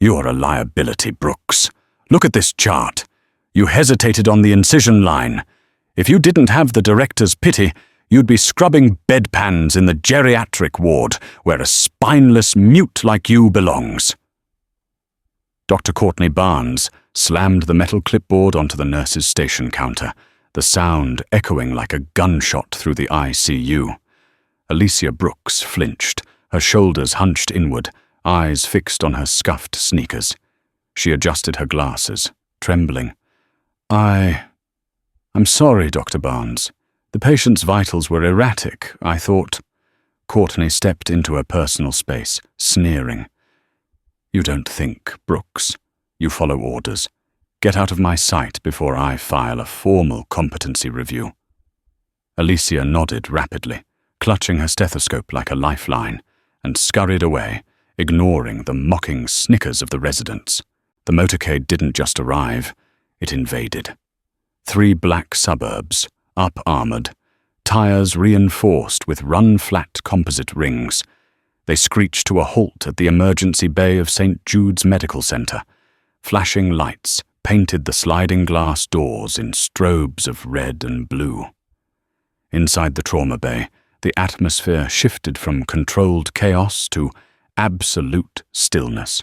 You're a liability, Brooks. Look at this chart. You hesitated on the incision line. If you didn't have the director's pity, you'd be scrubbing bedpans in the geriatric ward, where a spineless mute like you belongs. Dr. Courtney Barnes slammed the metal clipboard onto the nurse's station counter, the sound echoing like a gunshot through the ICU. Alicia Brooks flinched, her shoulders hunched inward, eyes fixed on her scuffed sneakers. She adjusted her glasses, trembling. I'm sorry, Dr. Barnes. The patient's vitals were erratic, I thought. Courtney stepped into her personal space, sneering. You don't think, Brooks. You follow orders. Get out of my sight before I file a formal competency review. Alicia nodded rapidly, clutching her stethoscope like a lifeline, and scurried away, ignoring the mocking snickers of the residents. The motorcade didn't just arrive, it invaded. 3 black suburbs, up-armored, tires reinforced with run-flat composite rings. They screeched to a halt at the emergency bay of St. Jude's Medical Center. Flashing lights painted the sliding glass doors in strobes of red and blue. Inside the trauma bay, the atmosphere shifted from controlled chaos to absolute stillness.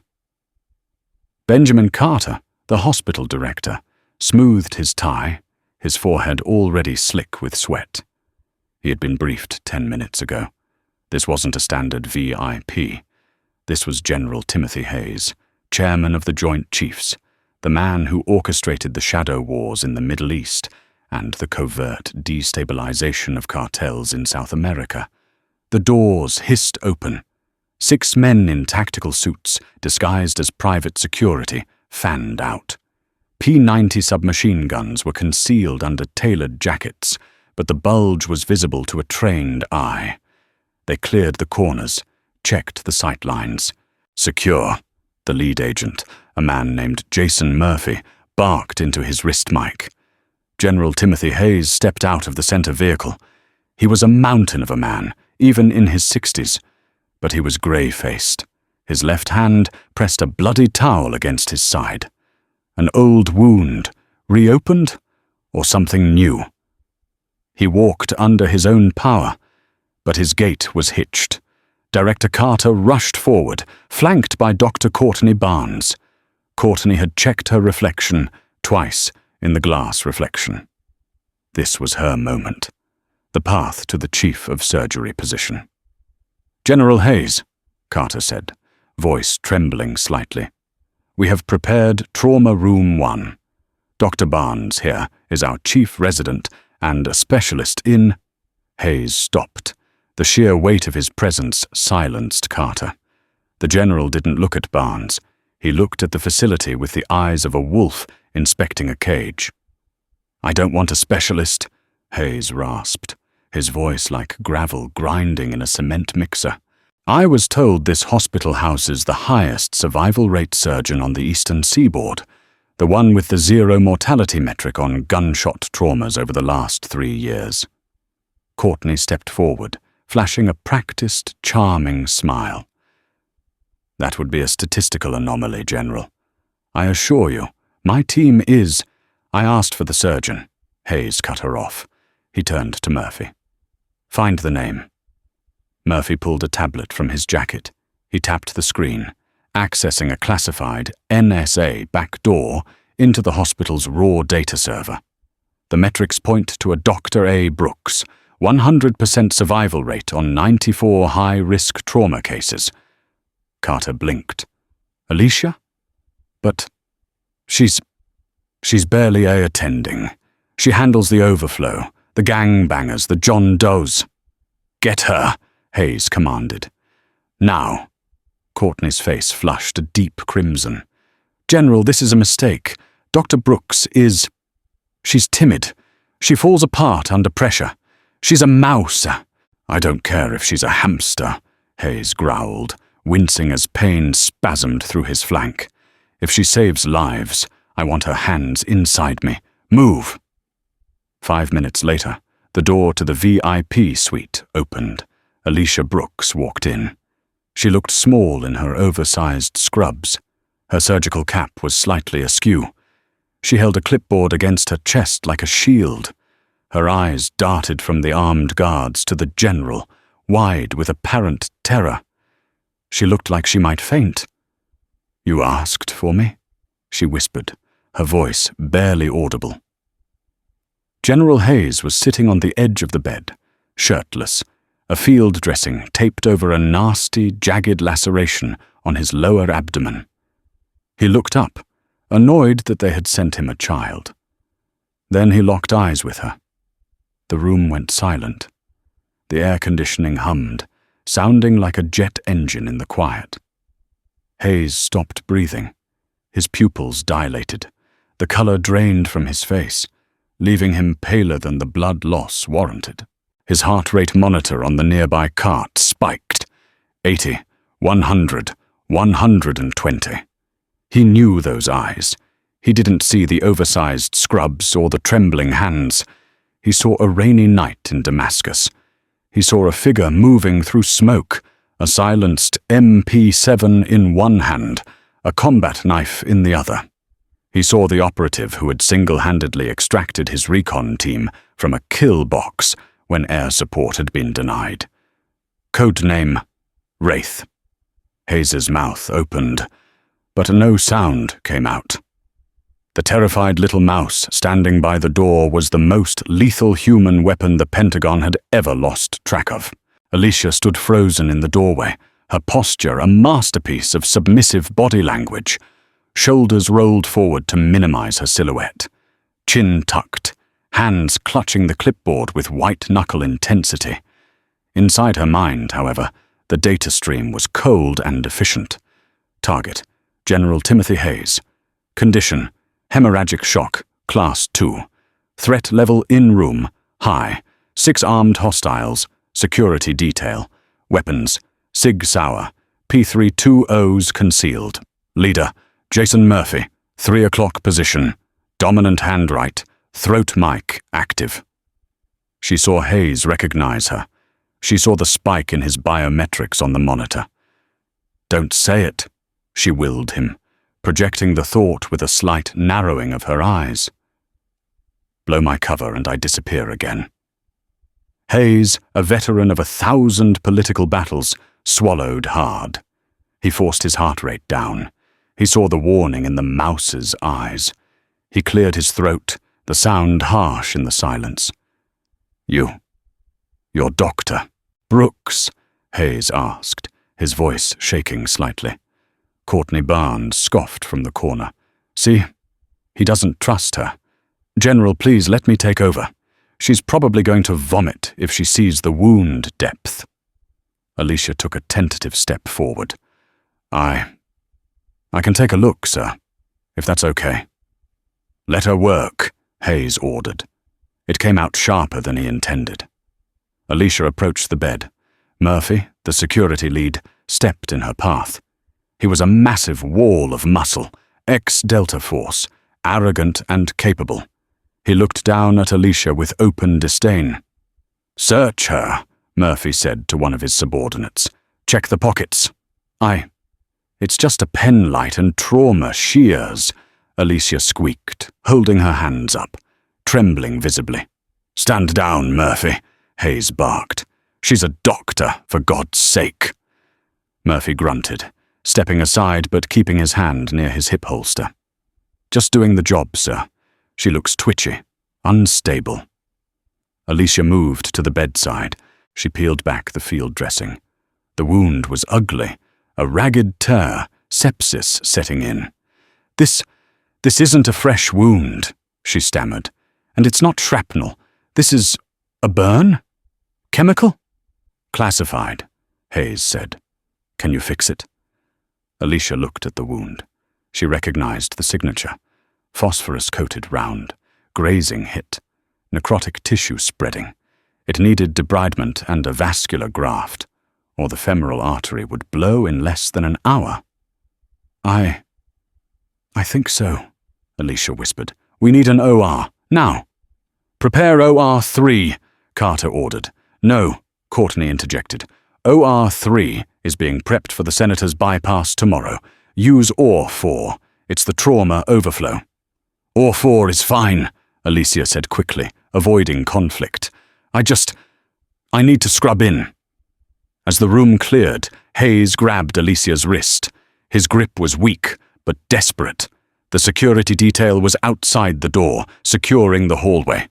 Benjamin Carter, the hospital director, smoothed his tie, his forehead already slick with sweat. He had been briefed 10 minutes ago. This wasn't a standard VIP. This was General Timothy Hayes, chairman of the Joint Chiefs, the man who orchestrated the shadow wars in the Middle East and the covert destabilization of cartels in South America. The doors hissed open. 6 men in tactical suits, disguised as private security, fanned out. P-90 submachine guns were concealed under tailored jackets, but the bulge was visible to a trained eye. They cleared the corners, checked the sight lines. Secure. The lead agent, a man named Jason Murphy, barked into his wrist mic. General Timothy Hayes stepped out of the center vehicle. He was a mountain of a man, even in his 60s, but he was grey-faced. His left hand pressed a bloody towel against his side. An old wound, reopened, or something new? He walked under his own power, but his gait was hitched. Director Carter rushed forward, flanked by Dr. Courtney Barnes. Courtney had checked her reflection twice in the glass reflection. This was her moment, the path to the chief of surgery position. General Hayes, Carter said, voice trembling slightly. We have prepared Trauma Room 1. Dr. Barnes here is our chief resident and a specialist in... Hayes stopped. The sheer weight of his presence silenced Carter. The general didn't look at Barnes. He looked at the facility with the eyes of a wolf inspecting a cage. I don't want a specialist, Hayes rasped, his voice like gravel grinding in a cement mixer. I was told this hospital houses the highest survival rate surgeon on the eastern seaboard, the one with the 0 mortality metric on gunshot traumas over the last 3 years. Courtney stepped forward, flashing a practiced, charming smile. That would be a statistical anomaly, General. I assure you, my team is... I asked for the surgeon. Hayes cut her off. He turned to Murphy. Find the name. Murphy pulled a tablet from his jacket. He tapped the screen, accessing a classified NSA backdoor into the hospital's raw data server. The metrics point to a Dr. A. Brooks, 100% survival rate on 94 high-risk trauma cases. Carter blinked. Alicia? But she's barely attending. She handles the overflow, the gangbangers, the John Does. Get her, Hayes commanded. Now. Courtney's face flushed a deep crimson. General, this is a mistake. Dr. Brooks is... She's timid. She falls apart under pressure. She's a mouse. I don't care if she's a hamster, Hayes growled, wincing as pain spasmed through his flank. If she saves lives, I want her hands inside me. Move! 5 minutes later, the door to the VIP suite opened. Alicia Brooks walked in. She looked small in her oversized scrubs. Her surgical cap was slightly askew. She held a clipboard against her chest like a shield. Her eyes darted from the armed guards to the general, wide with apparent terror. She looked like she might faint. "You asked for me?" she whispered, her voice barely audible. General Hayes was sitting on the edge of the bed, shirtless, a field dressing taped over a nasty, jagged laceration on his lower abdomen. He looked up, annoyed that they had sent him a child. Then he locked eyes with her. The room went silent. The air conditioning hummed, sounding like a jet engine in the quiet. Hayes stopped breathing. His pupils dilated. The color drained from his face, leaving him paler than the blood loss warranted. His heart rate monitor on the nearby cart spiked. 80, 100, 120. He knew those eyes. He didn't see the oversized scrubs or the trembling hands. He saw a rainy night in Damascus. He saw a figure moving through smoke, a silenced MP7 in one hand, a combat knife in the other. He saw the operative who had single-handedly extracted his recon team from a kill box when air support had been denied. Codename Wraith. Hayes's mouth opened, but no sound came out. The terrified little mouse standing by the door was the most lethal human weapon the Pentagon had ever lost track of. Alicia stood frozen in the doorway, her posture a masterpiece of submissive body language. Shoulders rolled forward to minimize her silhouette. Chin tucked, hands clutching the clipboard with white-knuckle intensity. Inside her mind, however, the data stream was cold and efficient. Target: General Timothy Hayes. Condition: hemorrhagic shock, class 2. Threat level in room, high. 6 armed hostiles, security detail. Weapons: Sig Sauer, P320s concealed. Leader: Jason Murphy, 3 o'clock position. Dominant hand right, throat mic active. She saw Hayes recognize her. She saw the spike in his biometrics on the monitor. "Don't say it," she willed him, projecting the thought with a slight narrowing of her eyes. "Blow my cover and I disappear again." Hayes, a veteran of 1,000 political battles, swallowed hard. He forced his heart rate down. He saw the warning in the mouse's eyes. He cleared his throat, the sound harsh in the silence. Your doctor." "Brooks?" Hayes asked, his voice shaking slightly. Courtney Barnes scoffed from the corner. "See? He doesn't trust her. General, please let me take over. She's probably going to vomit if she sees the wound depth." Alicia took a tentative step forward. I can take a look, sir, if that's okay." "Let her work," Hayes ordered. It came out sharper than he intended. Alicia approached the bed. Murphy, the security lead, stepped in her path. He was a massive wall of muscle, ex-Delta Force, arrogant and capable. He looked down at Alicia with open disdain. "Search her," Murphy said to one of his subordinates. "Check the pockets." It's just a pen light and trauma shears," Alicia squeaked, holding her hands up, trembling visibly. "Stand down, Murphy," Hayes barked. "She's a doctor, for God's sake." Murphy grunted, stepping aside but keeping his hand near his hip holster. "Just doing the job, sir. She looks twitchy, unstable." Alicia moved to the bedside. She peeled back the field dressing. The wound was ugly, a ragged tear, sepsis setting in. This isn't a fresh wound," she stammered. "And it's not shrapnel. This is a burn? Chemical?" "Classified," Hayes said. "Can you fix it?" Alicia looked at the wound. She recognized the signature. Phosphorus-coated round, grazing hit, necrotic tissue spreading. It needed debridement and a vascular graft, or the femoral artery would blow in less than an hour. I think so," Alicia whispered. "We need an OR, now." "Prepare OR3, Carter ordered. "No," Courtney interjected. "OR3 is being prepped for the senator's bypass tomorrow. Use OR4. It's the trauma overflow. OR4 is fine, Alicia said quickly, avoiding conflict. I need to scrub in. As the room cleared, Hayes grabbed Alicia's wrist. His grip was weak, but desperate. The security detail was outside the door, securing the hallway.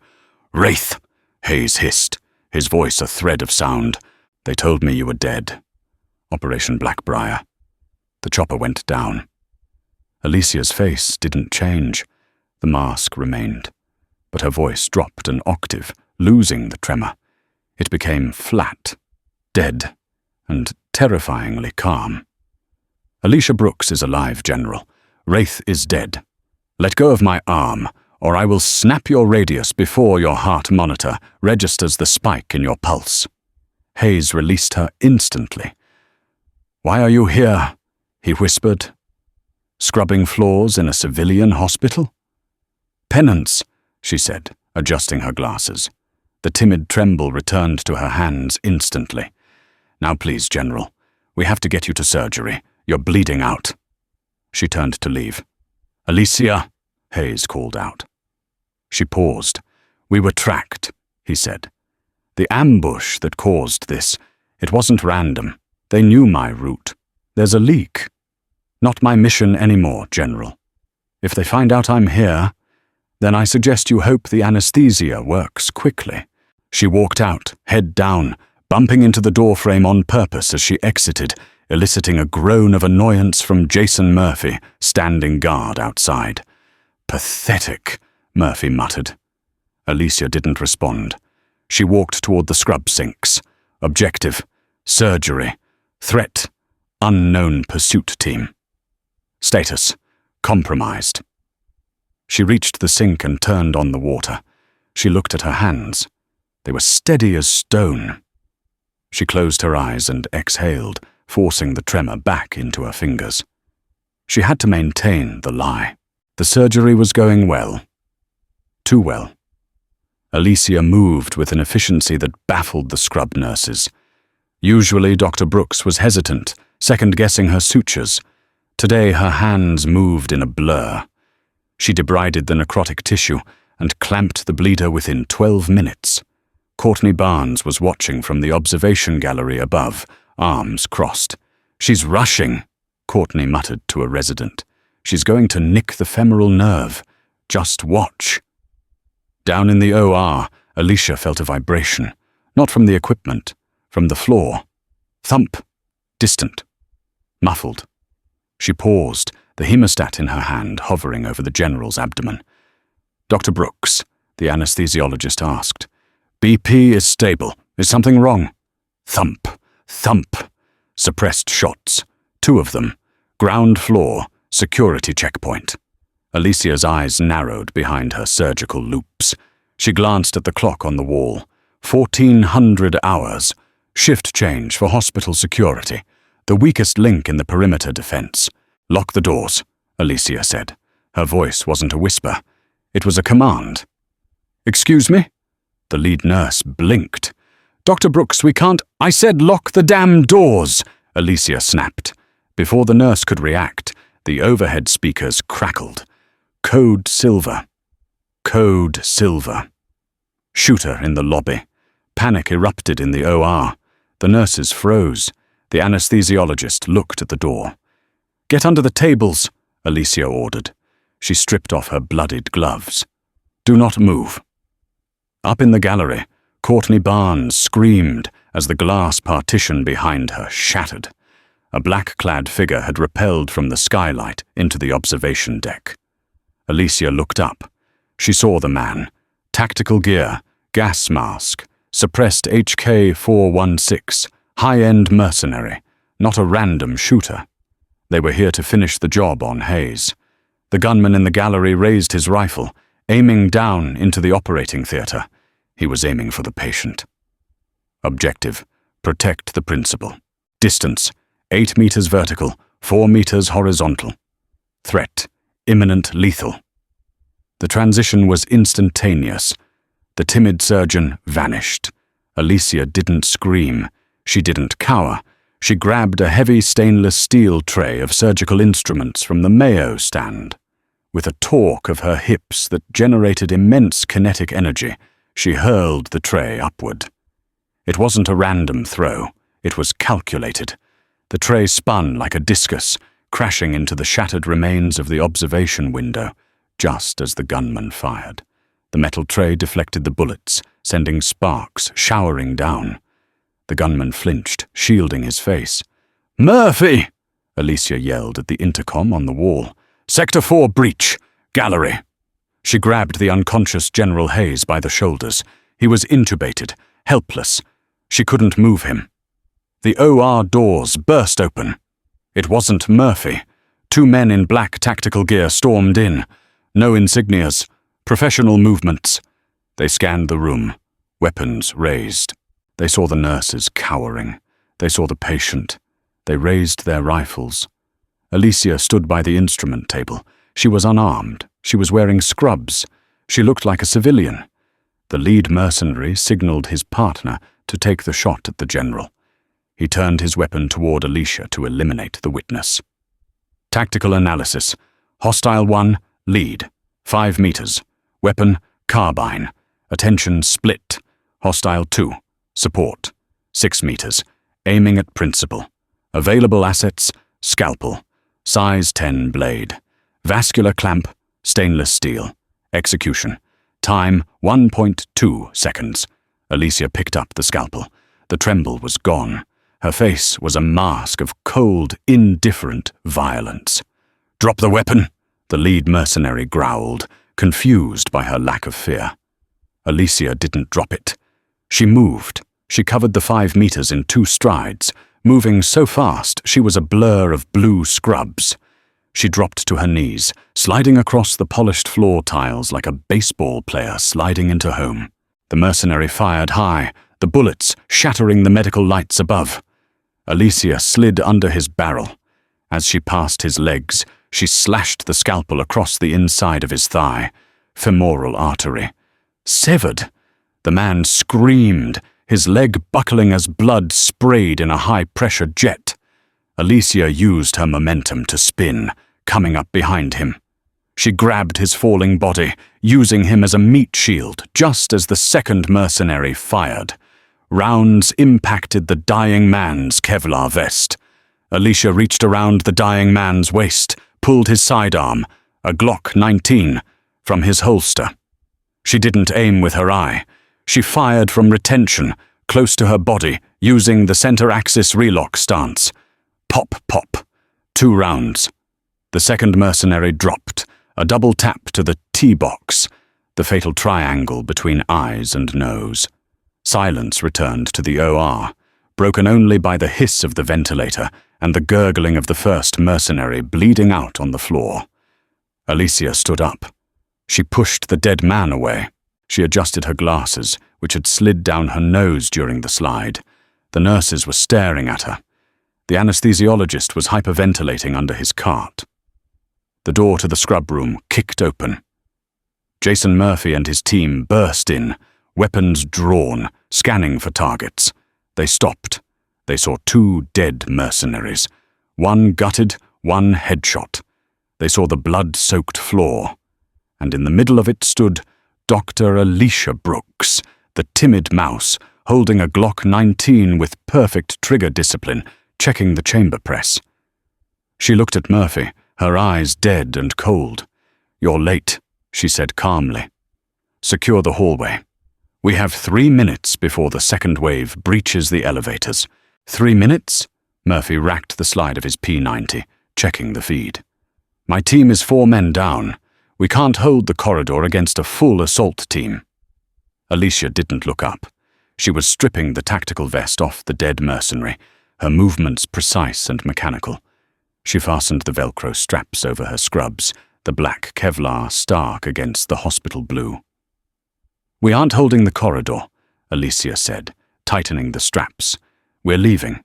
"Wraith," Hayes hissed, his voice a thread of sound. "They told me you were dead." Operation Blackbriar. The chopper went down. Alicia's face didn't change. The mask remained. But her voice dropped an octave, losing the tremor. It became flat, dead, and terrifyingly calm. "Alicia Brooks is alive, General. Wraith is dead. Let go of my arm, or I will snap your radius before your heart monitor registers the spike in your pulse." Hayes released her instantly. "Why are you here?" he whispered. "Scrubbing floors in a civilian hospital?" "Penance," she said, adjusting her glasses. The timid tremble returned to her hands instantly. "Now please, General. We have to get you to surgery. You're bleeding out." She turned to leave. "Alicia," Hayes called out. She paused. "We were tracked," he said. "The ambush that caused this, it wasn't random. They knew my route. There's a leak. Not my mission anymore, General. If they find out I'm here, then I suggest you hope the anesthesia works quickly." She walked out, head down, bumping into the doorframe on purpose as she exited, eliciting a groan of annoyance from Jason Murphy, standing guard outside. "Pathetic," Murphy muttered. Alicia didn't respond. She walked toward the scrub sinks. Objective, surgery, threat, unknown pursuit team. Status, compromised. She reached the sink and turned on the water. She looked at her hands. They were steady as stone. She closed her eyes and exhaled, forcing the tremor back into her fingers. She had to maintain the lie. The surgery was going well. Too well. Alicia moved with an efficiency that baffled the scrub nurses. Usually Dr. Brooks was hesitant, second-guessing her sutures. Today her hands moved in a blur. She debrided the necrotic tissue and clamped the bleeder within 12 minutes. Courtney Barnes was watching from the observation gallery above, arms crossed. "She's rushing," Courtney muttered to a resident. "She's going to nick the femoral nerve. Just watch." Down in the OR, Alicia felt a vibration, not from the equipment, from the floor. Thump. Distant. Muffled. She paused, the hemostat in her hand hovering over the general's abdomen. "Dr. Brooks," the anesthesiologist asked. "BP is stable. Is something wrong?" Thump. Thump. Suppressed shots. 2 of them. Ground floor. Security checkpoint. Alicia's eyes narrowed behind her surgical loops. She glanced at the clock on the wall. 1400 hours. Shift change for hospital security. The weakest link in the perimeter defense. "Lock the doors," Alicia said. Her voice wasn't a whisper. It was a command. "Excuse me?" The lead nurse blinked. "Dr. Brooks, we can't—" "I said lock the damn doors!" Alicia snapped. Before the nurse could react, the overhead speakers crackled. Code Silver. Code Silver. Shooter in the lobby. Panic erupted in the OR. The nurses froze. The anesthesiologist looked at the door. "Get under the tables," Alicia ordered. She stripped off her bloodied gloves. "Do not move." Up in the gallery, Courtney Barnes screamed as the glass partition behind her shattered. A black-clad figure had rappelled from the skylight into the observation deck. Alicia looked up. She saw the man. Tactical gear, gas mask, suppressed HK-416, high-end mercenary, not a random shooter. They were here to finish the job on Hayes. The gunman in the gallery raised his rifle, aiming down into the operating theatre. He was aiming for the patient. Objective, protect the principal. Distance, 8 meters vertical, 4 meters horizontal. Threat, imminent lethal. The transition was instantaneous. The timid surgeon vanished. Alicia didn't scream. She didn't cower. She grabbed a heavy stainless steel tray of surgical instruments from the Mayo stand. With a torque of her hips that generated immense kinetic energy, she hurled the tray upward. It wasn't a random throw. It was calculated. The tray spun like a discus, crashing into the shattered remains of the observation window, just as the gunman fired. The metal tray deflected the bullets, sending sparks showering down. The gunman flinched, shielding his face. "Murphy!" Alicia yelled at the intercom on the wall. "Sector 4 breach. Gallery." She grabbed the unconscious General Hayes by the shoulders. He was intubated, helpless. She couldn't move him. The OR doors burst open. It wasn't Murphy. 2 men in black tactical gear stormed in. No insignias. Professional movements. They scanned the room, weapons raised. They saw the nurses cowering. They saw the patient. They raised their rifles. Alicia stood by the instrument table. She was unarmed. She was wearing scrubs. She looked like a civilian. The lead mercenary signaled his partner to take the shot at the general. He turned his weapon toward Alicia to eliminate the witness. Tactical analysis. Hostile 1, lead. 5 meters. Weapon, carbine. Attention split. Hostile 2, support. 6 meters. Aiming at principal. Available assets, scalpel. Size 10 blade. Vascular clamp, stainless steel. Execution. Time 1.2 seconds. Alicia picked up the scalpel. The tremble was gone. Her face was a mask of cold, indifferent violence. "Drop the weapon," the lead mercenary growled, confused by her lack of fear. Alicia didn't drop it. She moved. She covered the 5 meters in 2 strides, moving so fast she was a blur of blue scrubs. She dropped to her knees, sliding across the polished floor tiles like a baseball player sliding into home. The mercenary fired high, the bullets shattering the medical lights above. Alicia slid under his barrel. As she passed his legs, she slashed the scalpel across the inside of his thigh, femoral artery. Severed! The man screamed, his leg buckling as blood sprayed in a high-pressure jet. Alicia used her momentum to spin, coming up behind him. She grabbed his falling body, using him as a meat shield, just as the second mercenary fired. Rounds impacted the dying man's Kevlar vest. Alicia reached around the dying man's waist, pulled his sidearm, a Glock 19, from his holster. She didn't aim with her eye. She fired from retention, close to her body, using the center-axis relock stance. Pop, pop. 2 rounds. The second mercenary dropped, a double tap to the T-box, the fatal triangle between eyes and nose. Silence returned to the OR, broken only by the hiss of the ventilator and the gurgling of the first mercenary bleeding out on the floor. Alicia stood up. She pushed the dead man away. She adjusted her glasses, which had slid down her nose during the slide. The nurses were staring at her. The anesthesiologist was hyperventilating under his cart. The door to the scrub room kicked open. Jason Murphy and his team burst in, weapons drawn, scanning for targets. They stopped. They saw 2 dead mercenaries. 1 gutted, 1 headshot. They saw the blood-soaked floor. And in the middle of it stood Dr. Alicia Brooks, the timid mouse, holding a Glock 19 with perfect trigger discipline, checking the chamber press. She looked at Murphy, her eyes dead and cold. "You're late," she said calmly. "Secure the hallway. We have 3 minutes before the second wave breaches the elevators." 3 minutes? Murphy racked the slide of his P90, checking the feed. "My team is 4 men down. We can't hold the corridor against a full assault team." Alicia didn't look up. She was stripping the tactical vest off the dead mercenary, her movements precise and mechanical. She fastened the Velcro straps over her scrubs, the black Kevlar stark against the hospital blue. "We aren't holding the corridor," Alicia said, tightening the straps. "We're leaving."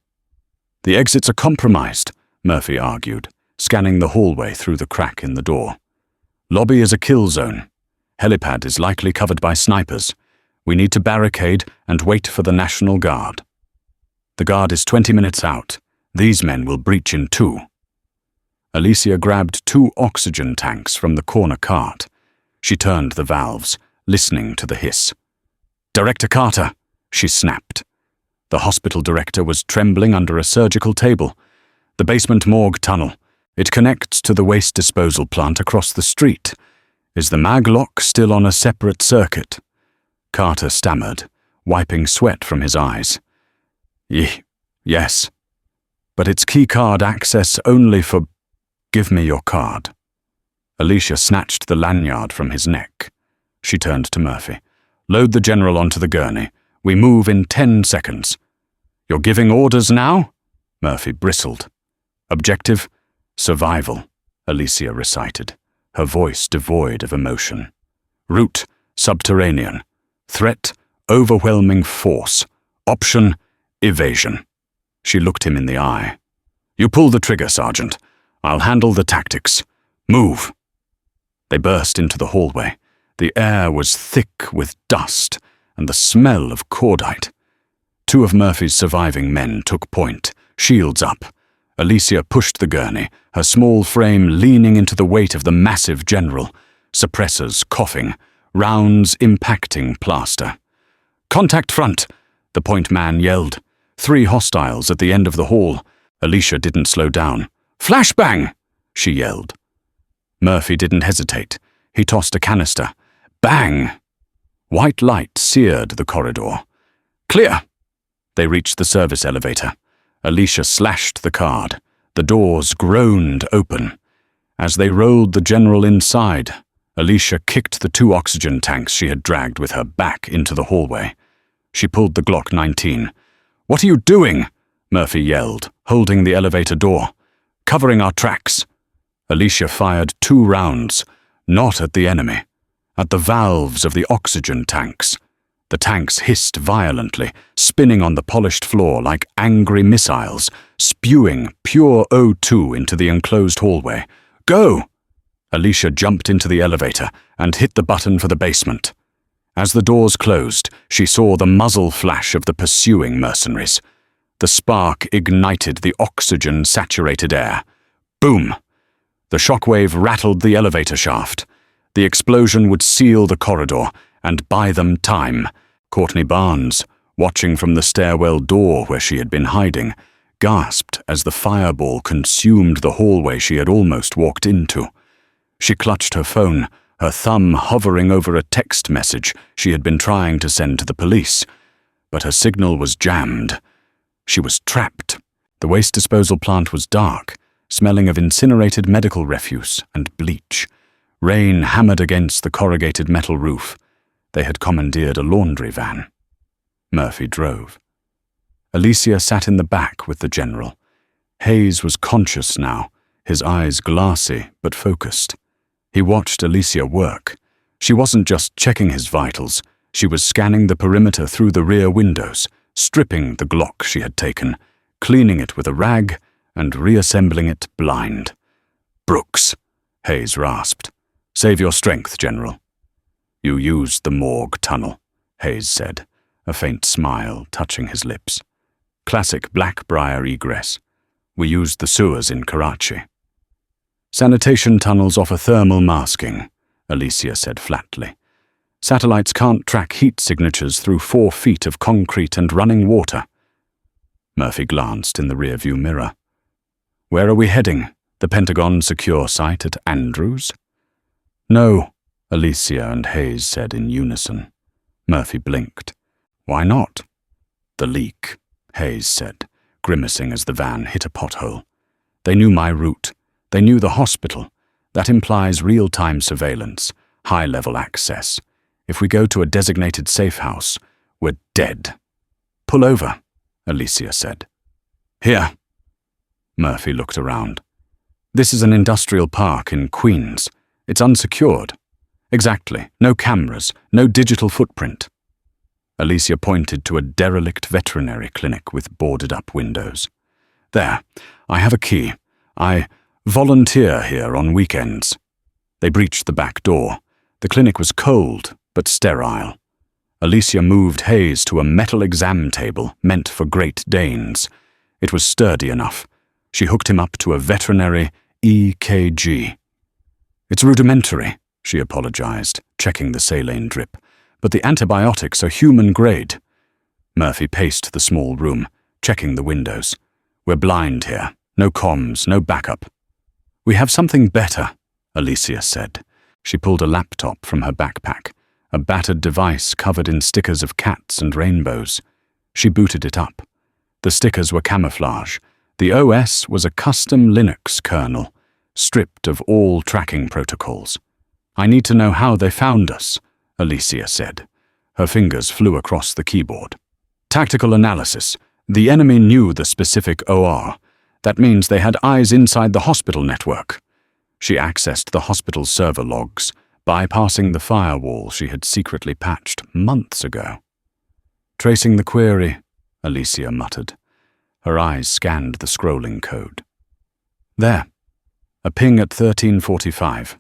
"The exits are compromised," Murphy argued, scanning the hallway through the crack in the door. "Lobby is a kill zone. Helipad is likely covered by snipers. We need to barricade and wait for the National Guard." "The Guard is 20 minutes out. These men will breach in 2. Alicia grabbed 2 oxygen tanks from the corner cart. She turned the valves, listening to the hiss. "Director Carter," she snapped. The hospital director was trembling under a surgical table. "The basement morgue tunnel. It connects to the waste disposal plant across the street. Is the maglock still on a separate circuit?" Carter stammered, wiping sweat from his eyes. Yes. But it's keycard access only for— Give me your card." Alicia snatched the lanyard from his neck. She turned to Murphy. "Load the general onto the gurney. We move in 10 seconds. "You're giving orders now?" Murphy bristled. "Objective? Survival," Alicia recited, her voice devoid of emotion. "Route, subterranean. Threat, overwhelming force. Option, evasion." She looked him in the eye. "You pull the trigger, Sergeant. I'll handle the tactics. Move." They burst into the hallway. The air was thick with dust and the smell of cordite. 2 of Murphy's surviving men took point, shields up. Alicia pushed the gurney, her small frame leaning into the weight of the massive general, suppressors coughing, rounds impacting plaster. "Contact front," the point man yelled. 3 hostiles at the end of the hall. Alicia didn't slow down. "Flashbang!" she yelled. Murphy didn't hesitate. He tossed a canister. Bang! White light seared the corridor. "Clear!" They reached the service elevator. Alicia slashed the card. The doors groaned open. As they rolled the general inside, Alicia kicked the 2 oxygen tanks she had dragged with her back into the hallway. She pulled the Glock 19. "What are you doing?" Murphy yelled, holding the elevator door. "Covering our tracks." Alicia fired 2 rounds, not at the enemy, at the valves of the oxygen tanks. The tanks hissed violently, spinning on the polished floor like angry missiles, spewing pure O2 into the enclosed hallway. "Go!" Alicia jumped into the elevator and hit the button for the basement. As the doors closed, she saw the muzzle flash of the pursuing mercenaries. The spark ignited the oxygen-saturated air. Boom! The shockwave rattled the elevator shaft. The explosion would seal the corridor and buy them time. Courtney Barnes, watching from the stairwell door where she had been hiding, gasped as the fireball consumed the hallway she had almost walked into. She clutched her phone, her thumb hovering over a text message she had been trying to send to the police. But her signal was jammed. She was trapped. The waste disposal plant was dark, smelling of incinerated medical refuse and bleach. Rain hammered against the corrugated metal roof. They had commandeered a laundry van. Murphy drove. Alicia sat in the back with the general. Hayes was conscious now, his eyes glassy but focused. He watched Alicia work. She wasn't just checking his vitals, she was scanning the perimeter through the rear windows, stripping the Glock she had taken, cleaning it with a rag, and reassembling it blind. "Brooks," Hayes rasped. "Save your strength, General." "You used the morgue tunnel," Hayes said, a faint smile touching his lips. "Classic Blackbriar egress. We used the sewers in Karachi." "Sanitation tunnels offer thermal masking," Alicia said flatly. "Satellites can't track heat signatures through 4 feet of concrete and running water." Murphy glanced in the rearview mirror. "Where are we heading? The Pentagon secure site at Andrews?" "No," Alicia and Hayes said in unison. Murphy blinked. "Why not?" "The leak," Hayes said, grimacing as the van hit a pothole. "They knew my route. They knew the hospital. That implies real-time surveillance, high-level access. If we go to a designated safe house, we're dead." "Pull over," Alicia said. "Here." Murphy looked around. "This is an industrial park in Queens. It's unsecured." "Exactly. No cameras, no digital footprint." Alicia pointed to a derelict veterinary clinic with boarded-up windows. "There, I have a key. I volunteer here on weekends." They breached the back door. The clinic was cold, but sterile. Alicia moved Hayes to a metal exam table meant for Great Danes. It was sturdy enough. She hooked him up to a veterinary EKG. "It's rudimentary," she apologized, checking the saline drip, "but the antibiotics are human-grade." Murphy paced the small room, checking the windows. "We're blind here. No comms, no backup." "We have something better," Alicia said. She pulled a laptop from her backpack, a battered device covered in stickers of cats and rainbows. She booted it up. The stickers were camouflage. The OS was a custom Linux kernel, stripped of all tracking protocols. "I need to know how they found us," Alicia said. Her fingers flew across the keyboard. "Tactical analysis. The enemy knew the specific OR. That means they had eyes inside the hospital network." She accessed the hospital server logs, bypassing the firewall she had secretly patched months ago. "Tracing the query," Alicia muttered. Her eyes scanned the scrolling code. "There. A ping at 13:45.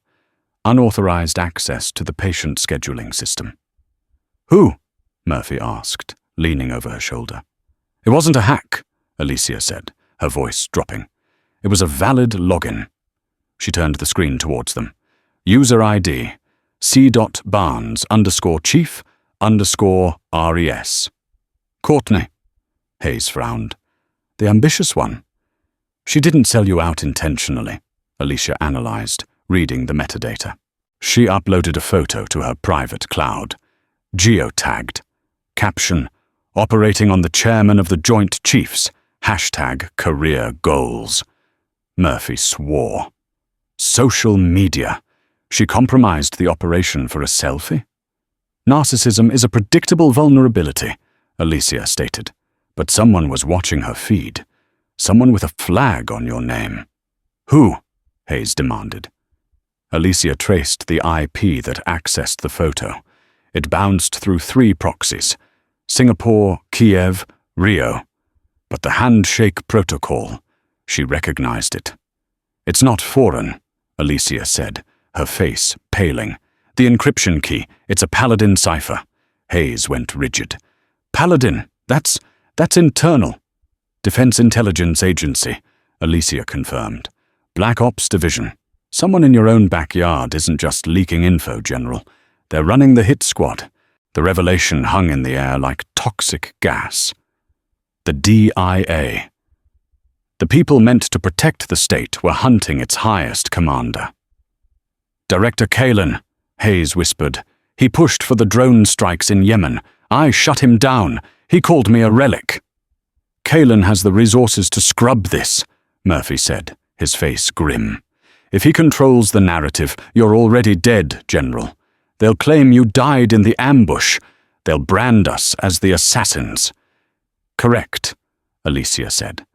Unauthorized access to the patient scheduling system." "Who?" Murphy asked, leaning over her shoulder. "It wasn't a hack," Alicia said, her voice dropping. "It was a valid login." She turned the screen towards them. "User ID, C.Barnes_Chief_RES. Courtney." Hayes frowned. "The ambitious one." "She didn't sell you out intentionally," Alicia analyzed, reading the metadata. She uploaded a photo to her private cloud. Geotagged. Caption, "Operating on the chairman of the Joint Chiefs, #career goals." Murphy swore. Social media. She compromised the operation for a selfie? "Narcissism is a predictable vulnerability," Alicia stated. "But someone was watching her feed. Someone with a flag on your name." "Who?" Hayes demanded. Alicia traced the IP that accessed the photo. It bounced through 3 proxies: Singapore, Kiev, Rio. But the handshake protocol, she recognized it. "It's not foreign," Alicia said, her face paling. "The encryption key, it's a Paladin cipher." Hayes went rigid. "Paladin, that's internal." "Defense Intelligence Agency," Alicia confirmed. "Black Ops Division. Someone in your own backyard isn't just leaking info, General. They're running the hit squad." The revelation hung in the air like toxic gas. The DIA. The people meant to protect the state were hunting its highest commander. "Director Kalin," Hayes whispered. "He pushed for the drone strikes in Yemen. I shut him down. He called me a relic." "Kalin has the resources to scrub this," Murphy said, his face grim. "If he controls the narrative, you're already dead, General. They'll claim you died in the ambush. They'll brand us as the assassins." "Correct," Alicia said.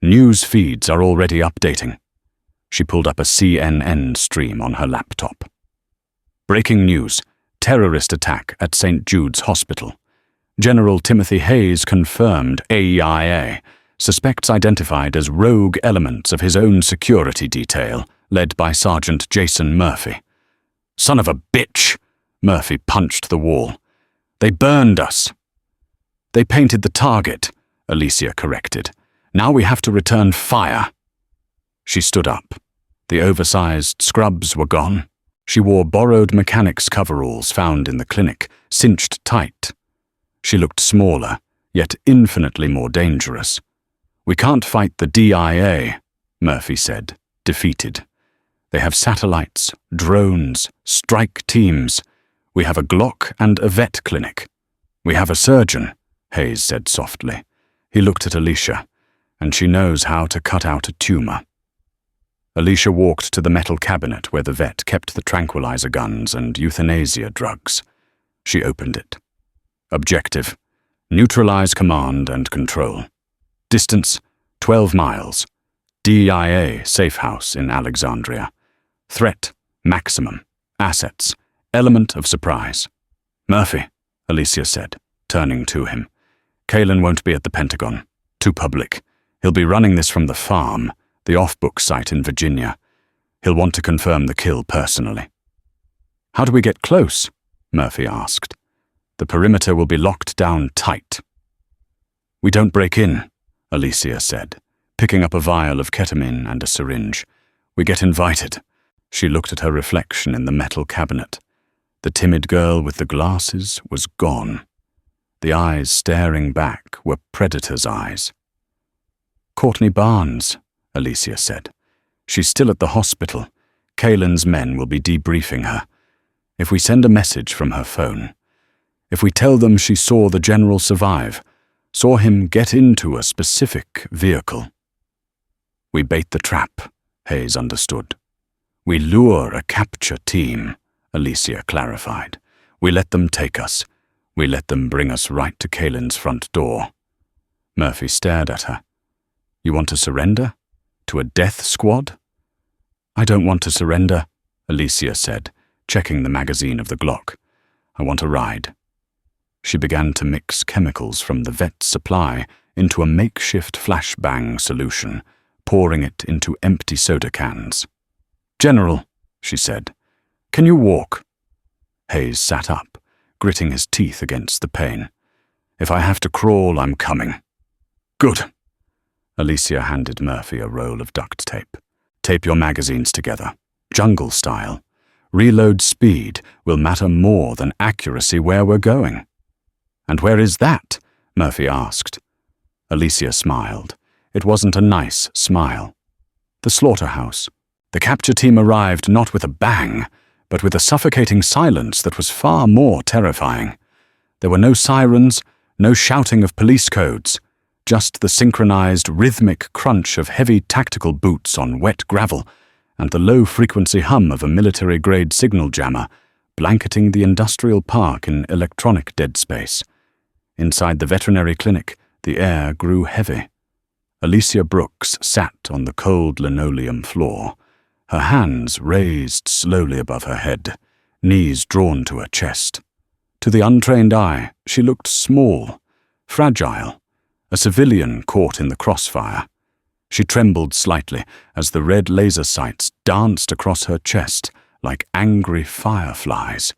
"News feeds are already updating." She pulled up a CNN stream on her laptop. "Breaking news. Terrorist attack at St. Jude's Hospital. General Timothy Hayes confirmed AEIA. Suspects identified as rogue elements of his own security detail, led by Sergeant Jason Murphy." "Son of a bitch!" Murphy punched the wall. "They burned us." "They painted the target," Alicia corrected. "Now we have to return fire." She stood up. The oversized scrubs were gone. She wore borrowed mechanics coveralls found in the clinic, cinched tight. She looked smaller, yet infinitely more dangerous. "We can't fight the DIA," Murphy said, defeated. "They have satellites, drones, strike teams. We have a Glock and a vet clinic. We have a surgeon," Hayes said softly. He looked at Alicia, "and she knows how to cut out a tumor." Alicia walked to the metal cabinet where the vet kept the tranquilizer guns and euthanasia drugs. She opened it. Objective: neutralize command and control. Distance: 12 miles. DIA safe house in Alexandria. Threat: maximum. Assets: element of surprise. "Murphy," Alicia said, turning to him. "Kalin won't be at the Pentagon. Too public. He'll be running this from the farm, the off-book site in Virginia. He'll want to confirm the kill personally." "How do we get close?" Murphy asked. "The perimeter will be locked down tight." "We don't break in," Alicia said, picking up a vial of ketamine and a syringe. "We get invited." She looked at her reflection in the metal cabinet. The timid girl with the glasses was gone. The eyes staring back were predator's eyes. "Courtney Barnes," Alicia said. "She's still at the hospital. Kalen's men will be debriefing her. If we send a message from her phone, if we tell them she saw the general survive, saw him get into a specific vehicle." "We bait the trap," Hayes understood. "We lure a capture team," Alicia clarified. "We let them take us. We let them bring us right to Kalen's front door." Murphy stared at her. "You want to surrender? To a death squad?" "I don't want to surrender," Alicia said, checking the magazine of the Glock. "I want a ride." She began to mix chemicals from the vet supply into a makeshift flashbang solution, pouring it into empty soda cans. "General," she said, "can you walk?" Hayes sat up, gritting his teeth against the pain. "If I have to crawl, I'm coming." "Good." Alicia handed Murphy a roll of duct tape. "Tape your magazines together, jungle style. Reload speed will matter more than accuracy where we're going." "And where is that?" Murphy asked. Alicia smiled. It wasn't a nice smile. "The slaughterhouse." The capture team arrived not with a bang, but with a suffocating silence that was far more terrifying. There were no sirens, no shouting of police codes, just the synchronized, rhythmic crunch of heavy tactical boots on wet gravel and the low-frequency hum of a military-grade signal jammer blanketing the industrial park in electronic dead space. Inside the veterinary clinic, the air grew heavy. Alicia Brooks sat on the cold linoleum floor, her hands raised slowly above her head, knees drawn to her chest. To the untrained eye, she looked small, fragile, a civilian caught in the crossfire. She trembled slightly as the red laser sights danced across her chest like angry fireflies.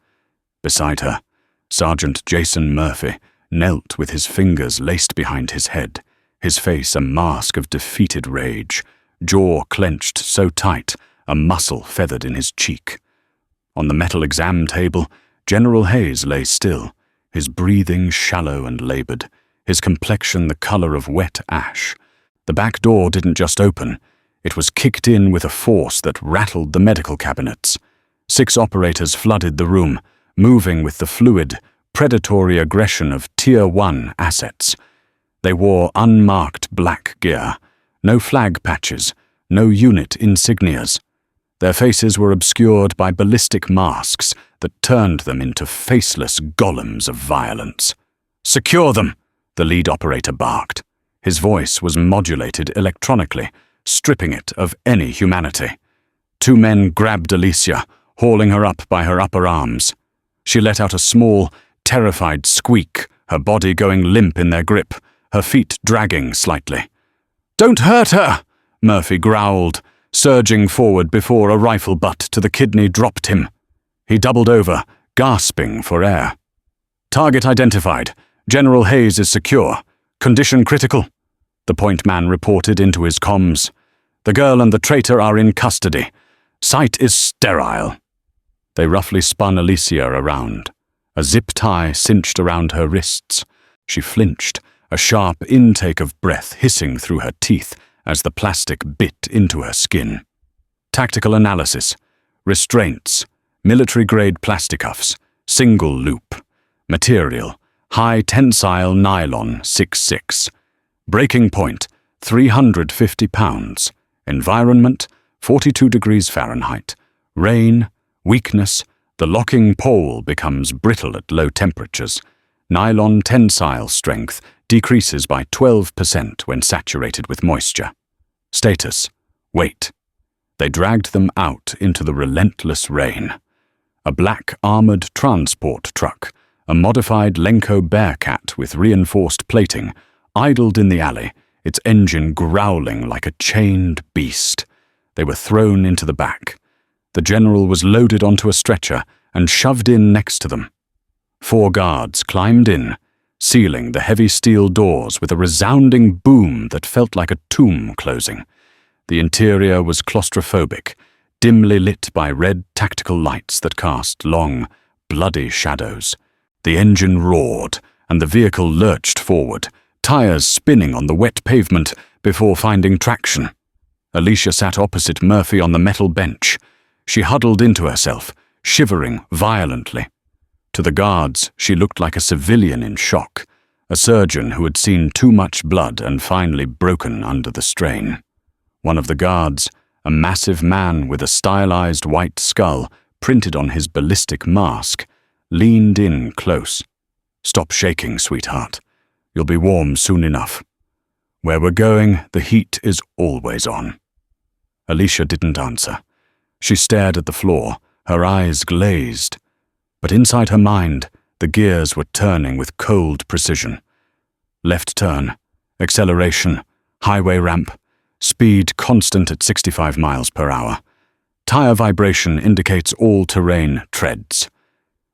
Beside her, Sergeant Jason Murphy knelt with his fingers laced behind his head, his face a mask of defeated rage, jaw clenched so tight, a muscle feathered in his cheek. On the metal exam table, General Hayes lay still, his breathing shallow and labored, his complexion the color of wet ash. The back door didn't just open, it was kicked in with a force that rattled the medical cabinets. 6 operators flooded the room, moving with the fluid, predatory aggression of Tier 1 assets. They wore unmarked black gear, no flag patches, no unit insignias. Their faces were obscured by ballistic masks that turned them into faceless golems of violence. "Secure them!" the lead operator barked. His voice was modulated electronically, stripping it of any humanity. 2 men grabbed Alicia, hauling her up by her upper arms. She let out a small, terrified squeak, her body going limp in their grip, her feet dragging slightly. "Don't hurt her!" Murphy growled, surging forward before a rifle butt to the kidney dropped him. He doubled over, gasping for air. "Target identified. General Hayes is secure. Condition critical," the point man reported into his comms. "The girl and the traitor are in custody. Site is sterile." They roughly spun Alicia around. A zip tie cinched around her wrists. She flinched, a sharp intake of breath hissing through her teeth as the plastic bit into her skin. Tactical analysis. Restraints. Military-grade plasticuffs. Single loop. Material. High tensile nylon 6/6. Breaking point 350 pounds. Environment 42 degrees Fahrenheit. Rain. Weakness. The locking pole becomes brittle at low temperatures. Nylon tensile strength decreases by 12% when saturated with moisture. Status. Wait. They dragged them out into the relentless rain. A black armored transport truck, a modified Lenco Bearcat with reinforced plating, idled in the alley, its engine growling like a chained beast. They were thrown into the back. The general was loaded onto a stretcher and shoved in next to them. 4 guards climbed in, sealing the heavy steel doors with a resounding boom that felt like a tomb closing. The interior was claustrophobic, dimly lit by red tactical lights that cast long, bloody shadows. The engine roared, and the vehicle lurched forward, tires spinning on the wet pavement before finding traction. Alicia sat opposite Murphy on the metal bench. She huddled into herself, shivering violently. To the guards, she looked like a civilian in shock, a surgeon who had seen too much blood and finally broken under the strain. One of the guards, a massive man with a stylized white skull printed on his ballistic mask, leaned in close. "Stop shaking, sweetheart. You'll be warm soon enough. Where we're going, the heat is always on." Alicia didn't answer. She stared at the floor, her eyes glazed. But inside her mind, the gears were turning with cold precision. Left turn, acceleration, highway ramp, speed constant at 65 miles per hour. Tire vibration indicates all-terrain treads.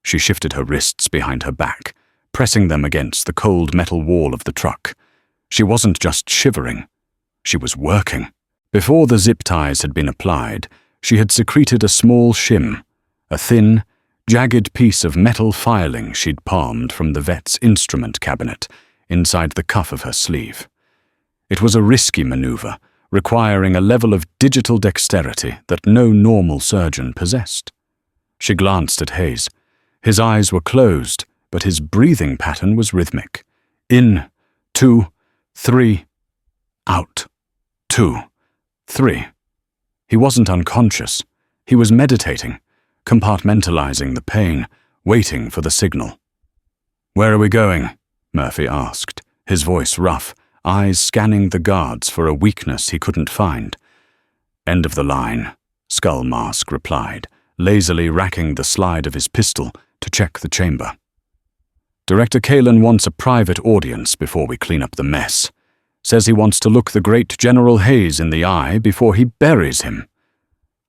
She shifted her wrists behind her back, pressing them against the cold metal wall of the truck. She wasn't just shivering. She was working. Before the zip ties had been applied, she had secreted a small shim, a thin, jagged piece of metal filing she'd palmed from the vet's instrument cabinet inside the cuff of her sleeve. It was a risky maneuver, requiring a level of digital dexterity that no normal surgeon possessed. She glanced at Hayes. His eyes were closed, but his breathing pattern was rhythmic. In, 2, 3, out, 2, 3. He wasn't unconscious. He was meditating, compartmentalizing the pain, waiting for the signal. "Where are we going?" Murphy asked, his voice rough, eyes scanning the guards for a weakness he couldn't find. "End of the line," Skull Mask replied, lazily racking the slide of his pistol to check the chamber. "Director Kalin wants a private audience before we clean up the mess. Says he wants to look the great General Hayes in the eye before he buries him."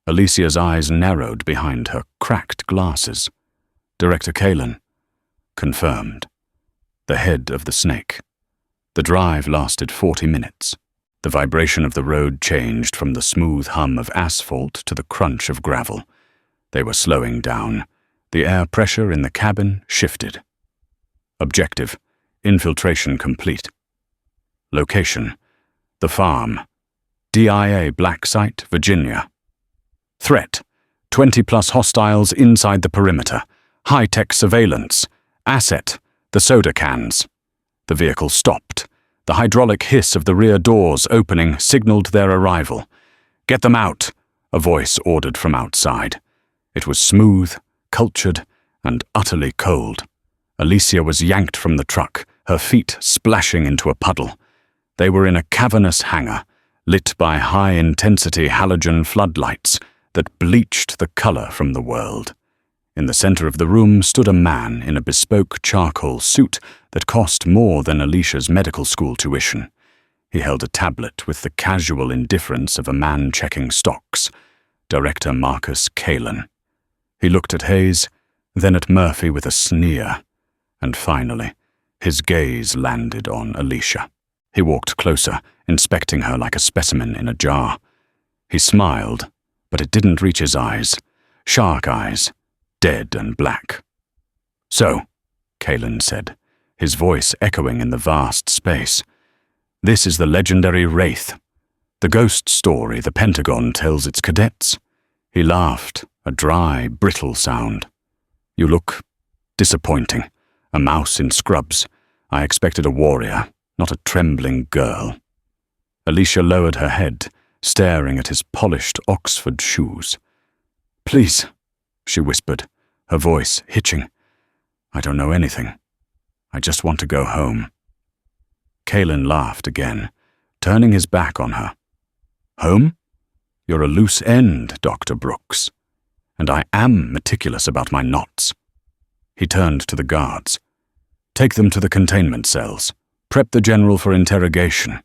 Alicia's eyes narrowed behind her cracked glasses. "Director Kalin." "Confirmed." The head of the snake. The drive lasted 40 minutes. The vibration of the road changed from the smooth hum of asphalt to the crunch of gravel. They were slowing down. The air pressure in the cabin shifted. Objective: infiltration complete. Location: the farm. DIA Black Site, Virginia. Threat: 20+ hostiles inside the perimeter. High-tech surveillance. Asset: the soda cans. The vehicle stopped. The hydraulic hiss of the rear doors opening signaled their arrival. "Get them out," a voice ordered from outside. It was smooth, cultured, and utterly cold. Alicia was yanked from the truck, her feet splashing into a puddle. They were in a cavernous hangar, lit by high-intensity halogen floodlights that bleached the color from the world. In the center of the room stood a man in a bespoke charcoal suit that cost more than Alicia's medical school tuition. He held a tablet with the casual indifference of a man checking stocks. Director Marcus Kalin. He looked at Hayes, then at Murphy with a sneer, and finally, his gaze landed on Alicia. He walked closer, inspecting her like a specimen in a jar. He smiled, but it didn't reach his eyes. Shark eyes, dead and black. "So," Kalin said, his voice echoing in the vast space, "this is the legendary Wraith, the ghost story the Pentagon tells its cadets." He laughed, a dry, brittle sound. "You look disappointing. A mouse in scrubs. I expected a warrior, not a trembling girl." Alicia lowered her head, staring at his polished Oxford shoes. "Please," she whispered, her voice hitching. "I don't know anything. I just want to go home." Kalin laughed again, turning his back on her. "Home? You're a loose end, Dr. Brooks. And I am meticulous about my knots." He turned to the guards. "Take them to the containment cells. Prep the general for interrogation.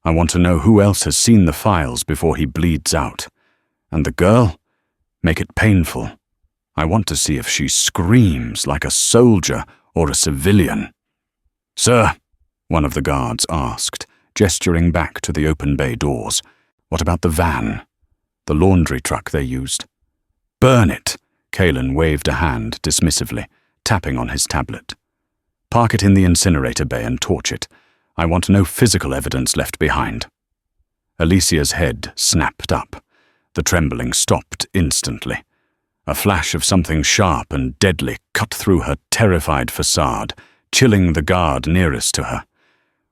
I want to know who else has seen the files before he bleeds out. And the girl? Make it painful. I want to see if she screams like a soldier or a civilian." "Sir," one of the guards asked, gesturing back to the open bay doors. "What about the van? The laundry truck they used?" "Burn it," Kalen waved a hand dismissively, tapping on his tablet. "Park it in the incinerator bay and torch it. I want no physical evidence left behind." Alicia's head snapped up. The trembling stopped instantly. A flash of something sharp and deadly cut through her terrified facade, chilling the guard nearest to her.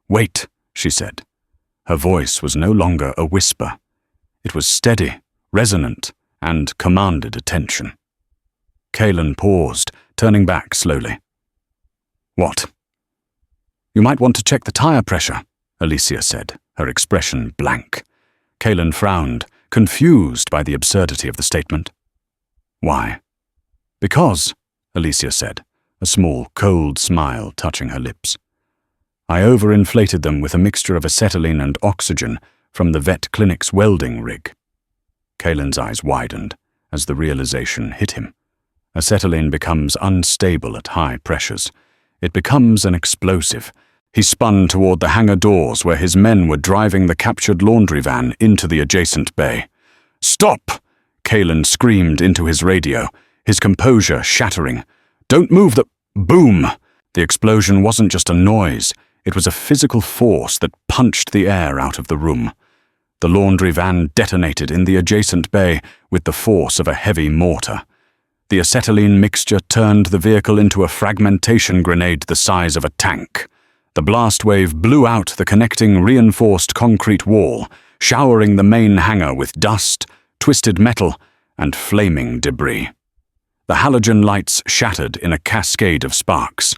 "Wait," she said. Her voice was no longer a whisper. It was steady, resonant, and commanded attention. Kalen paused, turning back slowly. "What?" "You might want to check the tire pressure," Alicia said, her expression blank. Kalen frowned, confused by the absurdity of the statement. "Why?" "Because," Alicia said, a small, cold smile touching her lips. "I overinflated them with a mixture of acetylene and oxygen from the vet clinic's welding rig." Kalen's eyes widened as the realization hit him. Acetylene becomes unstable at high pressures. It becomes an explosive. He spun toward the hangar doors where his men were driving the captured laundry van into the adjacent bay. "Stop!" Kalen screamed into his radio, his composure shattering. "Don't move the—" Boom! The explosion wasn't just a noise. It was a physical force that punched the air out of the room. The laundry van detonated in the adjacent bay with the force of a heavy mortar. The acetylene mixture turned the vehicle into a fragmentation grenade the size of a tank. The blast wave blew out the connecting reinforced concrete wall, showering the main hangar with dust, twisted metal, and flaming debris. The halogen lights shattered in a cascade of sparks.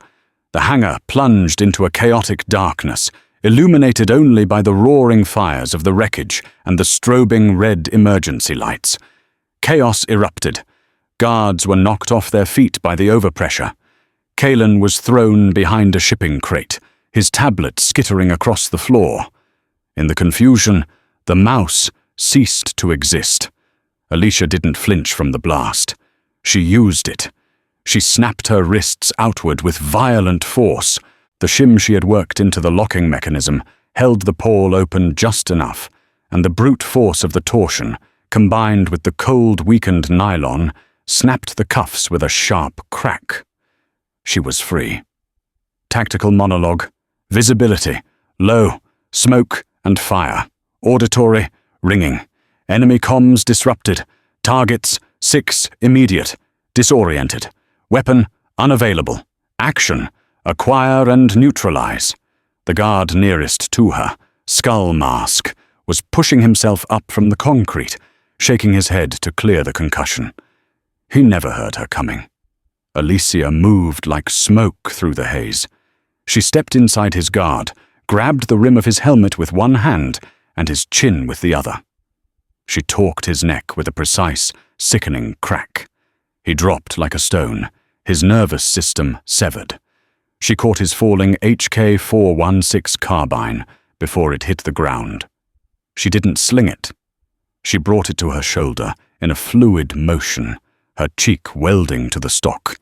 The hangar plunged into a chaotic darkness, illuminated only by the roaring fires of the wreckage and the strobing red emergency lights. Chaos erupted. Guards were knocked off their feet by the overpressure. Kalen was thrown behind a shipping crate, his tablet skittering across the floor. In the confusion, the mouse ceased to exist. Alicia didn't flinch from the blast. She used it. She snapped her wrists outward with violent force. The shim she had worked into the locking mechanism held the pawl open just enough, and the brute force of the torsion, combined with the cold, weakened nylon, snapped the cuffs with a sharp crack. She was free. Tactical monologue, visibility, low, smoke and fire, auditory, ringing, enemy comms disrupted, targets, 6, immediate, disoriented, weapon, unavailable, action, acquire and neutralize. The guard nearest to her, Skull Mask, was pushing himself up from the concrete, shaking his head to clear the concussion. He never heard her coming. Alicia moved like smoke through the haze. She stepped inside his guard, grabbed the rim of his helmet with one hand and his chin with the other. She torqued his neck with a precise, sickening crack. He dropped like a stone, his nervous system severed. She caught his falling HK-416 carbine before it hit the ground. She didn't sling it. She brought it to her shoulder in a fluid motion, her cheek welding to the stock.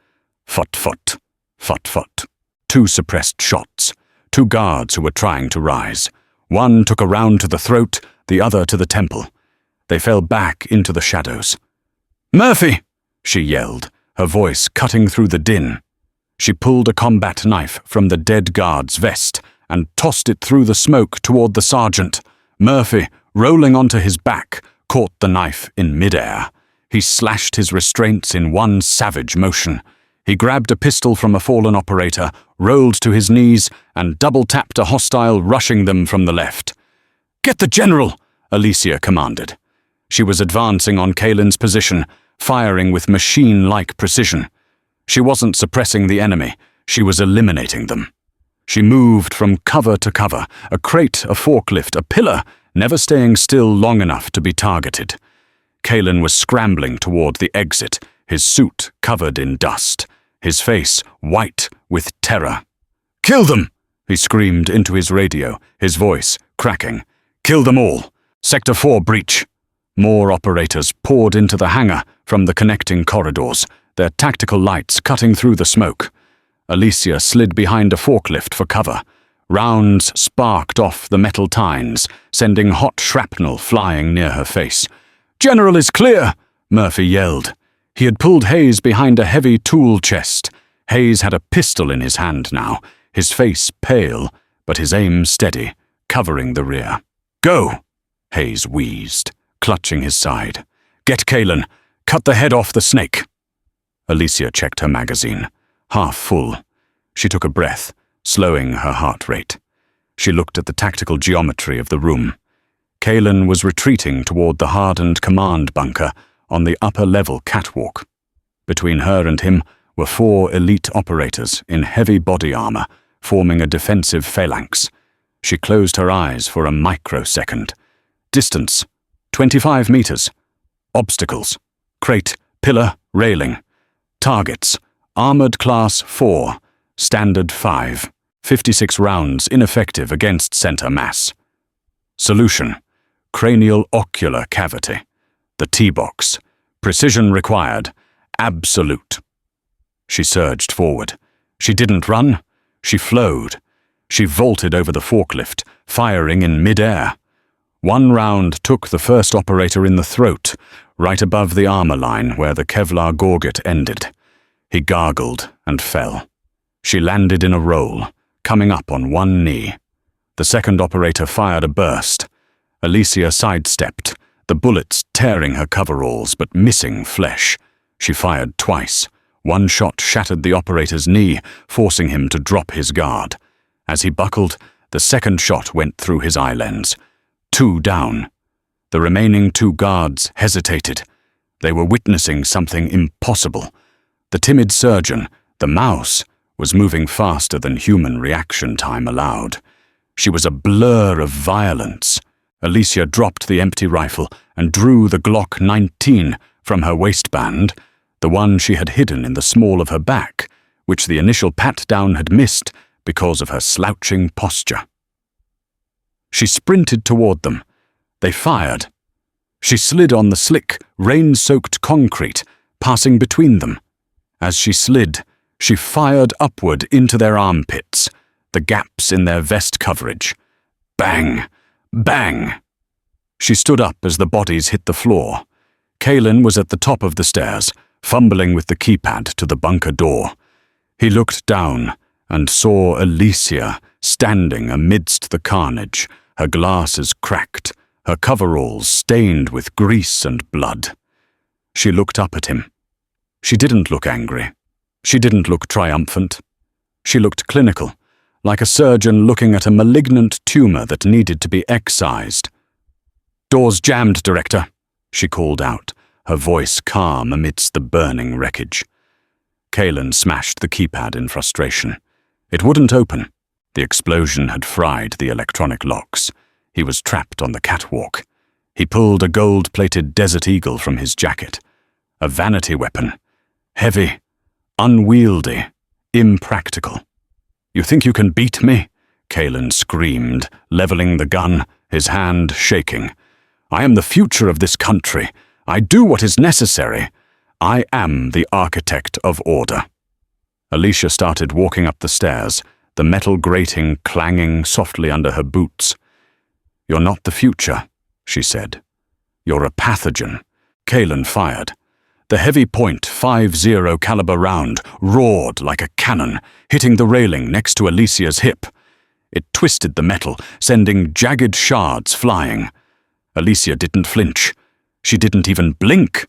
Fut-fut, fut-fut. 2 suppressed shots. 2 guards who were trying to rise. One took a round to the throat, the other to the temple. They fell back into the shadows. "Murphy!" she yelled, her voice cutting through the din. She pulled a combat knife from the dead guard's vest and tossed it through the smoke toward the sergeant. Murphy, rolling onto his back, caught the knife in midair. He slashed his restraints in one savage motion. He grabbed a pistol from a fallen operator, rolled to his knees, and double-tapped a hostile, rushing them from the left. "Get the general!" Alicia commanded. She was advancing on Kalen's position, firing with machine-like precision. She wasn't suppressing the enemy, she was eliminating them. She moved from cover to cover, a crate, a forklift, a pillar, never staying still long enough to be targeted. Kalen was scrambling toward the exit, his suit covered in dust, his face white with terror. "Kill them!" he screamed into his radio, his voice cracking. "Kill them all! Sector 4 breach!" More operators poured into the hangar from the connecting corridors, their tactical lights cutting through the smoke. Alicia slid behind a forklift for cover. Rounds sparked off the metal tines, sending hot shrapnel flying near her face. "General is clear!" Murphy yelled. He had pulled Hayes behind a heavy tool chest. Hayes had a pistol in his hand now, his face pale, but his aim steady, covering the rear. "Go!" Hayes wheezed, clutching his side. "Get Kalen. Cut the head off the snake." Alicia checked her magazine, half full. She took a breath, slowing her heart rate. She looked at the tactical geometry of the room. Kalen was retreating toward the hardened command bunker on the upper-level catwalk. Between her and him were 4 elite operators in heavy body armor, forming a defensive phalanx. She closed her eyes for a microsecond. Distance, 25 meters. Obstacles, crate, pillar, railing. Targets, armored class 4, standard 5, 56 rounds ineffective against center mass. Solution, cranial ocular cavity. The T-box, precision required, absolute. She surged forward. She didn't run, she flowed. She vaulted over the forklift, firing in mid-air. 1 round took the first operator in the throat, right above the armor line where the Kevlar gorget ended. He gargled and fell. She landed in a roll, coming up on 1 knee. The second operator fired a burst. Alicia sidestepped, the bullets tearing her coveralls but missing flesh. She fired twice. 1 shot shattered the operator's knee, forcing him to drop his guard. As he buckled, the second shot went through his eye lens. 2 down. The remaining 2 guards hesitated. They were witnessing something impossible. The timid surgeon, the mouse, was moving faster than human reaction time allowed. She was a blur of violence. Alicia dropped the empty rifle and drew the Glock 19 from her waistband, the one she had hidden in the small of her back, which the initial pat-down had missed because of her slouching posture. She sprinted toward them. They fired. She slid on the slick, rain-soaked concrete, passing between them. As she slid, she fired upward into their armpits, the gaps in their vest coverage. Bang! Bang! She stood up as the bodies hit the floor. Kalen was at the top of the stairs, fumbling with the keypad to the bunker door. He looked down and saw Alicia standing amidst the carnage, her glasses cracked, her coveralls stained with grease and blood. She looked up at him. She didn't look angry. She didn't look triumphant. She looked clinical, like a surgeon looking at a malignant tumor that needed to be excised. "Door's jammed, Director," she called out, her voice calm amidst the burning wreckage. Kalen smashed the keypad in frustration. It wouldn't open. The explosion had fried the electronic locks. He was trapped on the catwalk. He pulled a gold-plated Desert Eagle from his jacket. A vanity weapon. Heavy, unwieldy, impractical. "You think you can beat me?" Kalen screamed, leveling the gun, his hand shaking. "I am the future of this country. I do what is necessary. I am the architect of order." Alicia started walking up the stairs, the metal grating clanging softly under her boots. "You're not the future," she said. "You're a pathogen." Kalen fired. The heavy .50 caliber round roared like a cannon, hitting the railing next to Alicia's hip. It twisted the metal, sending jagged shards flying. Alicia didn't flinch. She didn't even blink.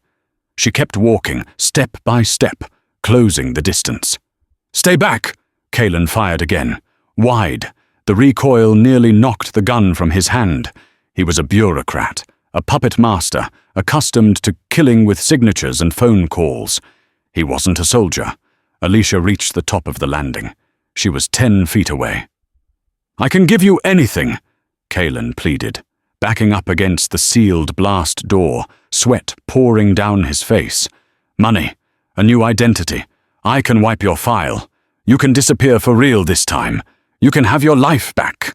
She kept walking, step by step, closing the distance. "Stay back!" Kalen fired again. Wide. The recoil nearly knocked the gun from his hand. He was a bureaucrat, a puppet master, accustomed to killing with signatures and phone calls. He wasn't a soldier. Alicia reached the top of the landing. She was 10 feet away. "I can give you anything," Kalen pleaded, backing up against the sealed blast door, sweat pouring down his face. "Money, a new identity. I can wipe your file. You can disappear for real this time. You can have your life back."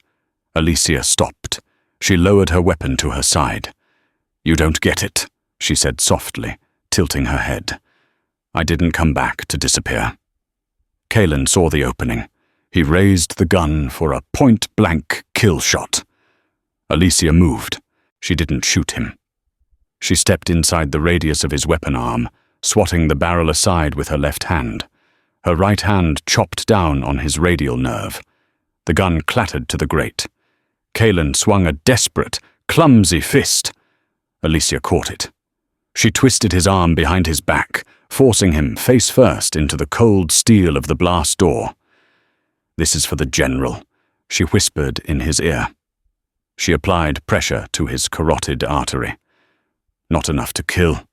Alicia stopped. She lowered her weapon to her side. "You don't get it," she said softly, tilting her head. "I didn't come back to disappear." Kalen saw the opening. He raised the gun for a point-blank kill shot. Alicia moved. She didn't shoot him. She stepped inside the radius of his weapon arm, swatting the barrel aside with her left hand. Her right hand chopped down on his radial nerve. The gun clattered to the grate. Kalen swung a desperate, clumsy fist. Alicia caught it. She twisted his arm behind his back, forcing him face first into the cold steel of the blast door. "This is for the general," she whispered in his ear. She applied pressure to his carotid artery. Not enough to kill,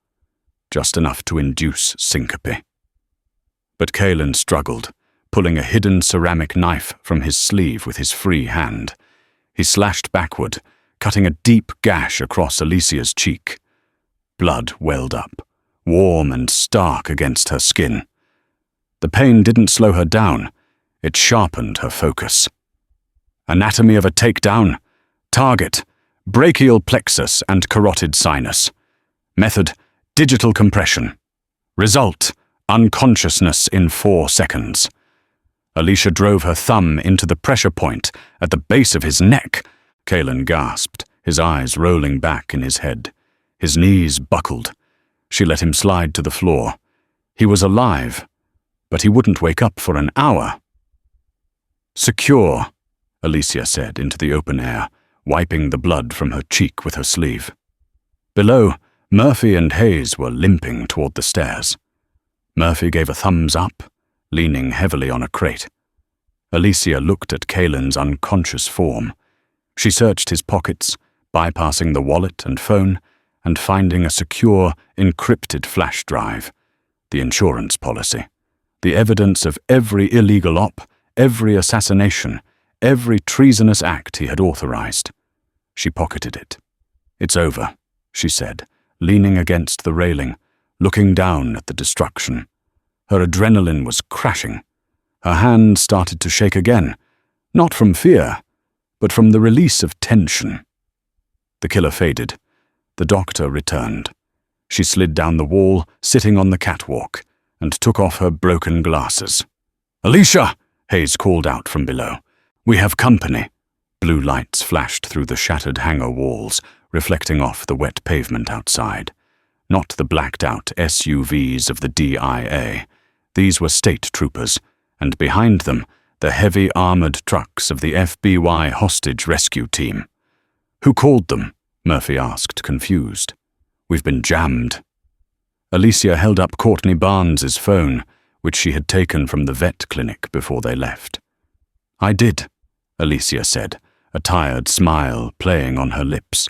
just enough to induce syncope. But Kalen struggled, pulling a hidden ceramic knife from his sleeve with his free hand. He slashed backward, cutting a deep gash across Alicia's cheek. Blood welled up, warm and stark against her skin. The pain didn't slow her down, it sharpened her focus. Anatomy of a takedown. Target: brachial plexus and carotid sinus. Method: digital compression. Result: unconsciousness in 4 seconds. Alicia drove her thumb into the pressure point at the base of his neck. Kalen gasped, his eyes rolling back in his head. His knees buckled. She let him slide to the floor. He was alive, but he wouldn't wake up for an hour. "Secure," Alicia said into the open air, wiping the blood from her cheek with her sleeve. Below, Murphy and Hayes were limping toward the stairs. Murphy gave a thumbs up, leaning heavily on a crate. Alicia looked at Kalen's unconscious form. She searched his pockets, bypassing the wallet and phone, and finding a secure, encrypted flash drive, the insurance policy, the evidence of every illegal op, every assassination, every treasonous act he had authorized. She pocketed it. "It's over," she said, leaning against the railing, looking down at the destruction. Her adrenaline was crashing. Her hand started to shake again, not from fear, but from the release of tension. The killer faded. The doctor returned. She slid down the wall, sitting on the catwalk, and took off her broken glasses. "Alicia!" Hayes called out from below. "We have company." Blue lights flashed through the shattered hangar walls, reflecting off the wet pavement outside. Not the blacked-out SUVs of the DIA. These were state troopers, and behind them, the heavy armored trucks of the FBI hostage rescue team. "Who called them?" Murphy asked, confused. "We've been jammed." Alicia held up Courtney Barnes's phone, which she had taken from the vet clinic before they left. "I did," Alicia said, a tired smile playing on her lips.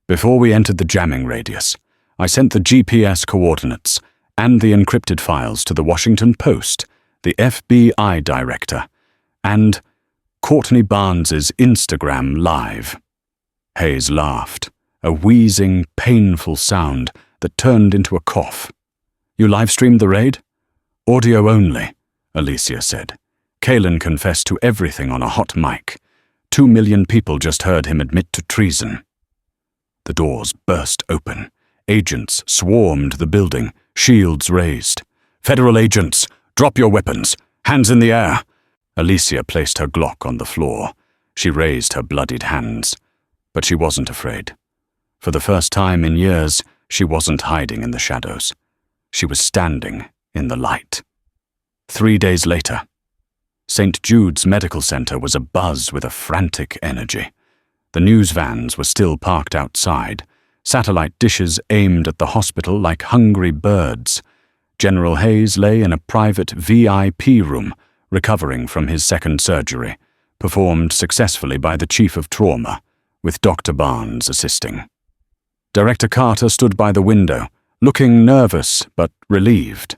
"Before we entered the jamming radius, I sent the GPS coordinates and the encrypted files to the Washington Post, the FBI director, and Courtney Barnes's Instagram Live." Hayes laughed, a wheezing, painful sound that turned into a cough. "You live-streamed the raid?" "Audio only," Alicia said. "Kalen confessed to everything on a hot mic. 2 million people just heard him admit to treason." The doors burst open. Agents swarmed the building, shields raised. "Federal agents, drop your weapons. Hands in the air." Alicia placed her Glock on the floor. She raised her bloodied hands. But she wasn't afraid. For the first time in years, she wasn't hiding in the shadows. She was standing in the light. 3 days later, St. Jude's Medical Center was abuzz with a frantic energy. The news vans were still parked outside, satellite dishes aimed at the hospital like hungry birds. General Hayes lay in a private VIP room, recovering from his second surgery, performed successfully by the chief of trauma, with Dr. Barnes assisting. Director Carter stood by the window, looking nervous but relieved.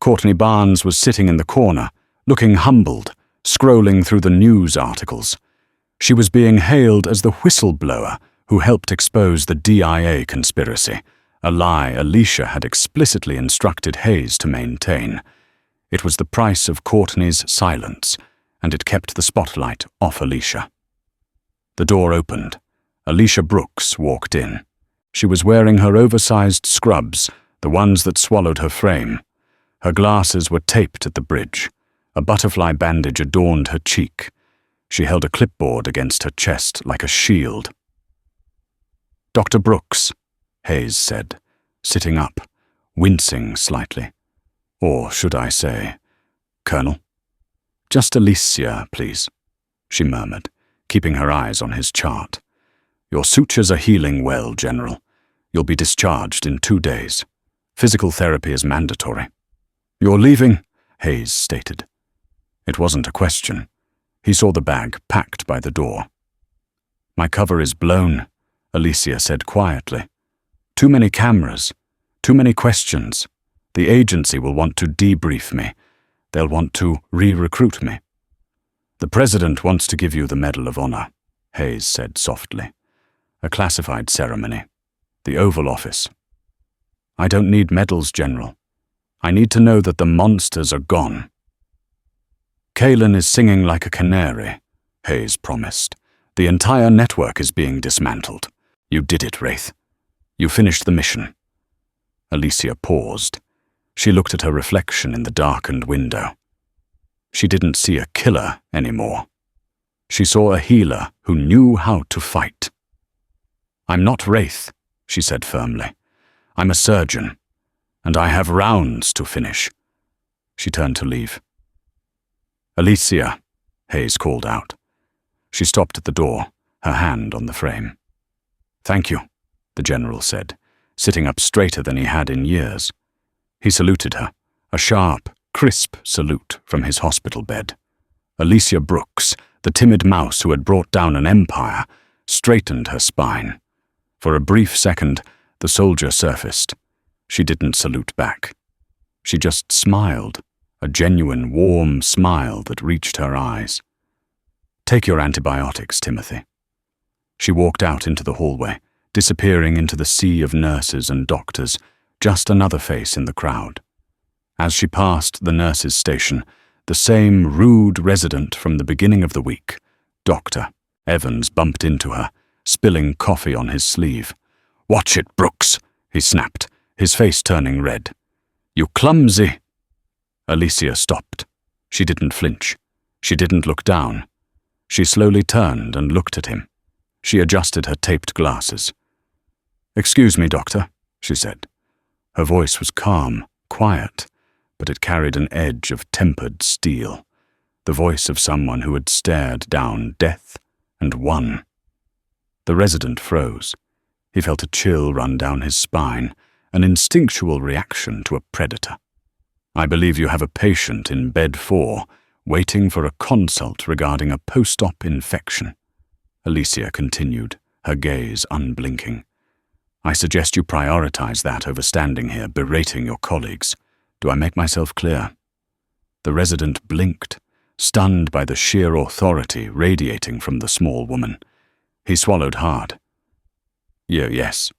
Courtney Barnes was sitting in the corner, looking humbled, scrolling through the news articles. She was being hailed as the whistleblower who helped expose the DIA conspiracy, a lie Alicia had explicitly instructed Hayes to maintain. It was the price of Courtney's silence, and it kept the spotlight off Alicia. The door opened. Alicia Brooks walked in. She was wearing her oversized scrubs, the ones that swallowed her frame. Her glasses were taped at the bridge. A butterfly bandage adorned her cheek. She held a clipboard against her chest like a shield. "Dr. Brooks," Hayes said, sitting up, wincing slightly. Or should I say, "Colonel?" "Just Alicia, please," she murmured, keeping her eyes on his chart. "Your sutures are healing well, General. You'll be discharged in 2 days. Physical therapy is mandatory." "You're leaving?" Hayes stated. It wasn't a question. He saw the bag packed by the door. "My cover is blown," Alicia said quietly. "Too many cameras, too many questions. The agency will want to debrief me. They'll want to re-recruit me." "The President wants to give you the Medal of Honor," Hayes said softly. "A classified ceremony. The Oval Office." "I don't need medals, General. I need to know that the monsters are gone." "Kaylin is singing like a canary," Hayes promised. "The entire network is being dismantled. You did it, Wraith. You finished the mission." Alicia paused. She looked at her reflection in the darkened window. She didn't see a killer anymore. She saw a healer who knew how to fight. "I'm not Wraith," she said firmly. "I'm a surgeon, and I have rounds to finish." She turned to leave. "Alicia," Hayes called out. She stopped at the door, her hand on the frame. "Thank you," the general said, sitting up straighter than he had in years. He saluted her, a sharp, crisp salute from his hospital bed. Alicia Brooks, the timid mouse who had brought down an empire, straightened her spine. For a brief second, the soldier surfaced. She didn't salute back. She just smiled, a genuine, warm smile that reached her eyes. "Take your antibiotics, Timothy." She walked out into the hallway, disappearing into the sea of nurses and doctors, just another face in the crowd. As she passed the nurses' station, the same rude resident from the beginning of the week, Dr. Evans, bumped into her, spilling coffee on his sleeve. "Watch it, Brooks," he snapped, his face turning red. "You clumsy—" Alicia stopped. She didn't flinch. She didn't look down. She slowly turned and looked at him. She adjusted her taped glasses. "Excuse me, Doctor," she said. Her voice was calm, quiet, but it carried an edge of tempered steel, the voice of someone who had stared down death and won. The resident froze. He felt a chill run down his spine, an instinctual reaction to a predator. "I believe you have a patient in bed 4, waiting for a consult regarding a post-op infection," Alicia continued, her gaze unblinking. "I suggest you prioritize that over standing here berating your colleagues. Do I make myself clear?" The resident blinked, stunned by the sheer authority radiating from the small woman. He swallowed hard. Yes.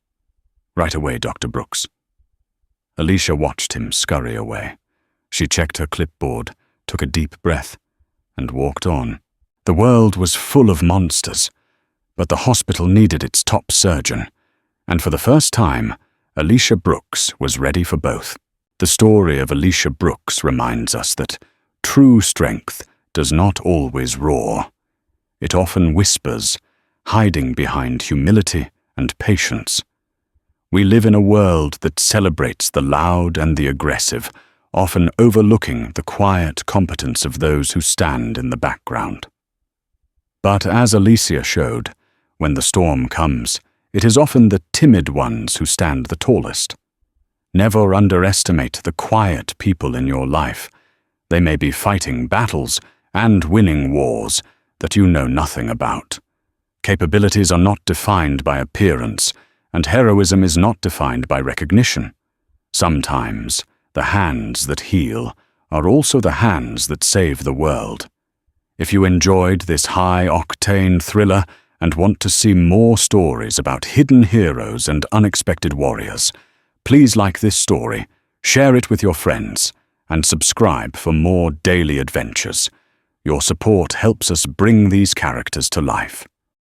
Right away, Dr. Brooks." Alicia watched him scurry away. She checked her clipboard, took a deep breath, and walked on. The world was full of monsters, but the hospital needed its top surgeon, and for the first time, Alicia Brooks was ready for both. The story of Alicia Brooks reminds us that true strength does not always roar. It often whispers, hiding behind humility and patience. We live in a world that celebrates the loud and the aggressive, often overlooking the quiet competence of those who stand in the background. But as Alicia showed, when the storm comes, it is often the timid ones who stand the tallest. Never underestimate the quiet people in your life. They may be fighting battles and winning wars that you know nothing about. Capabilities are not defined by appearance, and heroism is not defined by recognition. Sometimes, the hands that heal are also the hands that save the world. If you enjoyed this high-octane thriller and want to see more stories about hidden heroes and unexpected warriors, please like this story, share it with your friends, and subscribe for more daily adventures. Your support helps us bring these characters to life.